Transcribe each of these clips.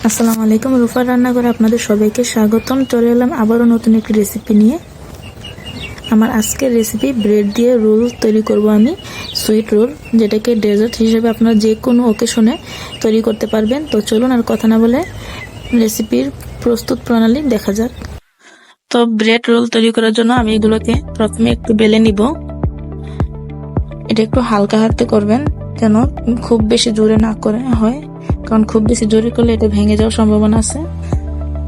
আসসালামু আলাইকুম, রুফার রান্নাঘরে আপনাদের সবাইকে স্বাগতম। চলে এলাম আবারও নতুন একটি রেসিপি নিয়ে। আমার আজকের রেসিপি ব্রেড দিয়ে রোল তৈরি করব আমি, সুইট রোল, যেটাকে ডেজার্ট হিসেবে আপনারা যে কোনো ওকেশনে তৈরি করতে পারবেন। তো চলুন আর কথা না বলে রেসিপির প্রস্তুত প্রণালী দেখা যাক। তো ব্রেড রোল তৈরি করার জন্য আমি এগুলোকে প্রথমে একটু বেলে নিব। এটা একটু হালকা হাতে করবেন, যেন খুব বেশি জোরে না করে হয়, কারণ খুব বেশি জোরে করলে এটা ভেঙে যাওয়ার সম্ভাবনা আছে।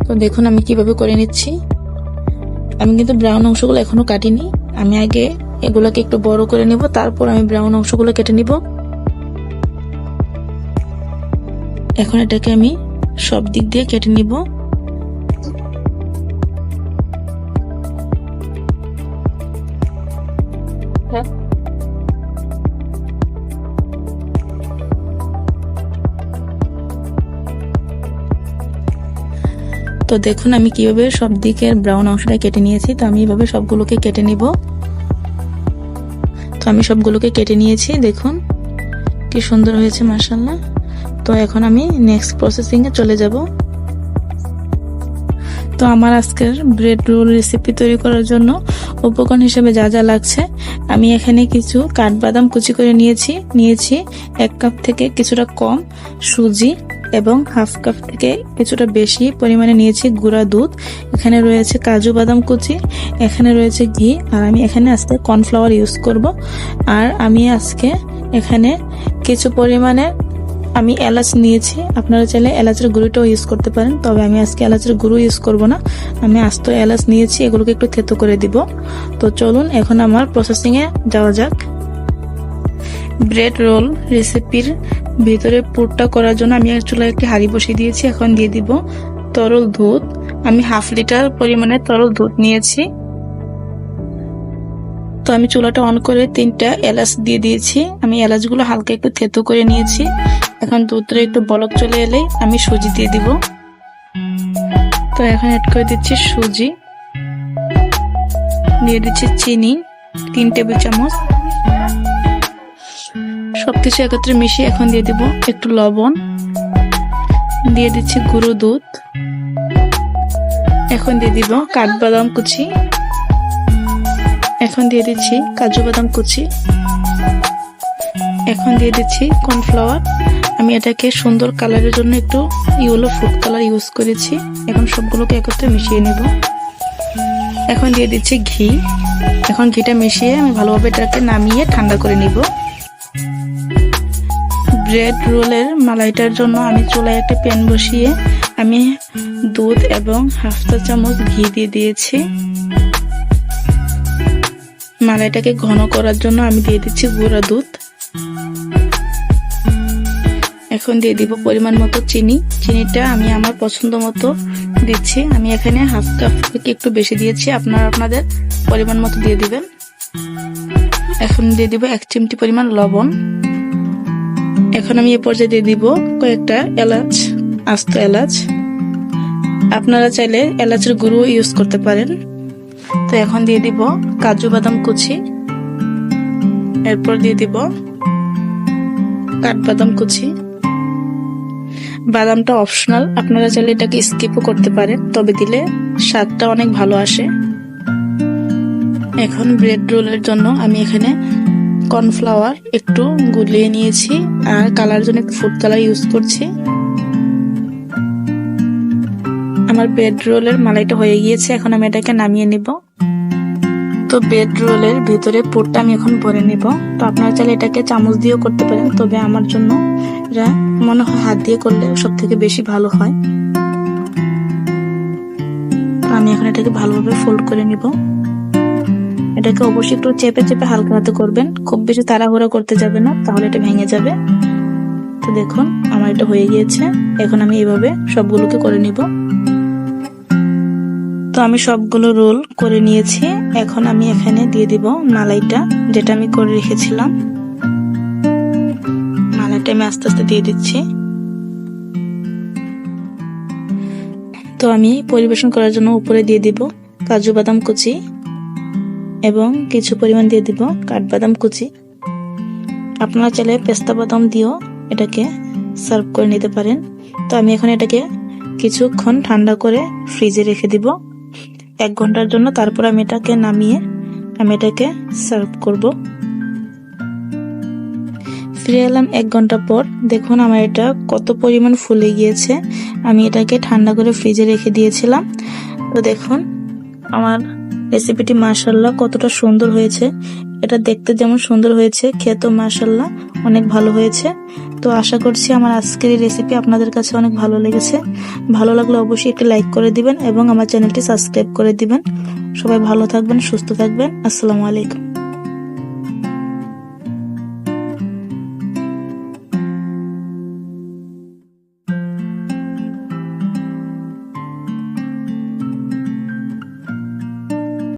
তো দেখুন আমি কিভাবে করে নিচ্ছি। আমি কিন্তু ব্রাউন অংশগুলো এখনো কাটিনি, আমি আগে এগুলোকে একটু বড় করে নিব, তারপর আমি ব্রাউন অংশগুলো কেটে নিব। এখন এটাকে আমি সব দিক দিয়ে কেটে নিব। তো দেখুন আমি কিভাবে সব দিকের ব্রাউন অংশটা কেটে নিয়েছি। তো আমি এইভাবে সবগুলোকে কেটে নিব। তো আমি সবগুলোকে কেটে নিয়েছি, দেখুন কি সুন্দর হয়েছে মাশাআল্লাহ। তো এখন আমি নেক্সট প্রসেসিং এ চলে যাব। তো আমার আজকের ব্রেড রোল রেসিপি তৈরি করার জন্য উপকরণ হিসেবে যা যা লাগছে, আমি এখানে কিছু কাঠবাদাম কুচি করে নিয়েছি 1 কাপ থেকে কিছুটা কম সুজি, এবং হাফ কাপ থেকে কিছুটা বেশি পরিমাণে নিয়েছি গুঁড়া দুধ। এখানে রয়েছে কাজু বাদাম কুচি, এখানে রয়েছে ঘি, আর আমি এখানে আজকে কর্নফ্লাওয়ার ইউজ করব। আর আমি আজকে এখানে কিছু পরিমাণে আমি এলাচ নিয়েছি, আপনারা চাইলে এলাচের গুঁড়োটাও ইউজ করতে পারেন, তবে আমি আজকে এলাচের গুঁড়ো ইউজ করব না। আমি আস্ত এলাচ নিয়েছি, এগুলোকে একটু থেতো করে দিব। তো চলুন এখন আমার প্রসেসিং এ যাওয়া যাক। ব্রেড রোল রেসিপির ভিতরে পুরটা করার জন্য আমি চুলায় একটি হাঁড়ি বসিয়ে দিয়েছি। এখন দিয়ে দিব তরল দুধ। আমি হাফ লিটার পরিমাণে তরল দুধ নিয়েছি। তো আমি চুলাটা অন করে 3টা এলাচ দিয়ে দিয়েছি। আমি এলাচগুলো হালকা একটু থেতো করে নিয়েছি। এখন দুধটা একটু বলক চলে এলেই আমি সুজি দিয়ে দিব। তো এখন অ্যাড করে দিচ্ছি সুজি, দিয়ে দিচ্ছি চিনি 3 টেবিল চামচ। সবকিছু একত্রে মিশিয়ে এখন দিয়ে দিব একটু লবণ, দিয়ে দিচ্ছি গুঁড়ো দুধ, এখন দিয়ে দিব কাঠবাদাম কুচি, এখন দিয়ে দিচ্ছি কাজু বাদাম কুচি, এখন দিয়ে দিচ্ছি কর্নফ্লাওয়ার। আমি এটাকে সুন্দর কালারের জন্য একটু ইয়েলো ফুড কালার ইউজ করেছি। এখন সবগুলোকে একত্রে মিশিয়ে নেব। এখন দিয়ে দিচ্ছি ঘি। এখন ঘিটা মিশিয়ে আমি ভালোভাবে এটাকে নামিয়ে ঠান্ডা করে নিব। ব্রেড রোলের মালাইটার জন্য আমি চুলায় একটা প্যান বসিয়ে আমি দুধ এবং হাফ চা চামচ ঘি দিয়ে দিয়েছি। মালাইটাকে ঘন করার জন্য আমি দিয়ে দিচ্ছি গুঁড়া দুধ। এখন দিয়ে দিব পরিমাণ মতো চিনি। চিনিটা আমি আমার পছন্দ মতো দিচ্ছি। আমি এখানে হাফ কাপ থেকে একটু বেশি দিয়েছি, আপনারা আপনাদের পরিমাণ মতো দিয়ে দিবেন। এখন দিয়ে দিব 1 চিমটি পরিমাণ লবণ। এখন আমি এই পর্যায়ে দিয়ে দিব কয়েকটা এলাচ, আস্ত এলাচ। আপনারা চাইলে এলাচের গুঁড়ো ইউজ করতে পারেন। তো এখন দিয়ে দিব কাজু বাদাম কুচি, এরপর দিয়ে দিব কাঠবাদাম কুচি। বাদামটা অপশনাল, আপনারা চাইলে এটাকে স্কিপও করতে পারেন, তবে দিলে স্বাদটা অনেক ভালো আসে। এখন ব্রেড রোলের জন্য আমি এখানে কর্নফ্লাওয়ার একটু গুলিয়ে নিয়েছি, আর কালার জন্য একটু ফুড কালার ইউজ করছি। আমার ব্রেড রোলের মালাইটা হয়ে গিয়েছে, এখন আমি এটাকে নামিয়ে নিব। তো ব্রেড রোলের ভিতরে পুরটা আমি এখন ভরে নিব। তো আপনারা চাইলে এটাকে চামচ দিয়েও করতে পারেন, তবে আমার জন্য এটা মনে হয় হাত দিয়ে করলে সব থেকে বেশি ভালো হয়। তো আমি এখন এটাকে ভালোভাবে ফোল্ড করে নিব। এটাকে অবশ্যই একটু চেপে চেপে হালকা হাতে করবেন, খুব বেশি তাড়াহুড়া করতে যাবে না, তাহলে এটা ভেঙে যাবে। তো দেখুন আমার এটা হয়ে গিয়েছে। এখন আমি এইভাবে সবগুলোকে করে নিব। তো আমি সবগুলো রোল করে নিয়েছি। এখন আমি এখানে দিয়ে দিব মালাইটা, যেটা আমি করে রেখেছিলাম। মালাইটা আমি আস্তে আস্তে দিয়ে দিচ্ছি। তো আমি পরিবেশন করার জন্য উপরে দিয়ে দিব কাজু বাদাম কুচি, এবং কিছু পরিমাণ দিয়ে দিব কাঠবাদাম কুচি। আপনারা চাইলে পেস্তা বাদাম দিয়েও এটাকে সার্ভ করে নিতে পারেন। তো আমি এখন এটাকে কিছুক্ষণ ঠান্ডা করে ফ্রিজে রেখে দিব 1 ঘন্টার জন্য। তারপর আমি এটাকে নামিয়ে আমি এটাকে সার্ভ করব। ফিরে এলাম 1 ঘন্টা পর। দেখুন আমার এটা কত পরিমাণ ফুলে গিয়েছে। আমি এটাকে ঠান্ডা করে ফ্রিজে রেখে দিয়েছিলাম। তো দেখুন আমার রেসিপিটি মাশাআল্লাহ কতটা সুন্দর হয়েছে। এটা দেখতে যেমন সুন্দর হয়েছে, খেতেও মাশাআল্লাহ অনেক ভালো হয়েছে। তো আশা করছি আমার আজকের এই রেসিপি আপনাদের কাছে অনেক ভালো লেগেছে। ভালো লাগলে অবশ্যই একটি লাইক করে দিবেন এবং আমার চ্যানেলটি সাবস্ক্রাইব করে দিবেন। সবাই ভালো থাকবেন, সুস্থ থাকবেন। আসসালামু আলাইকুম।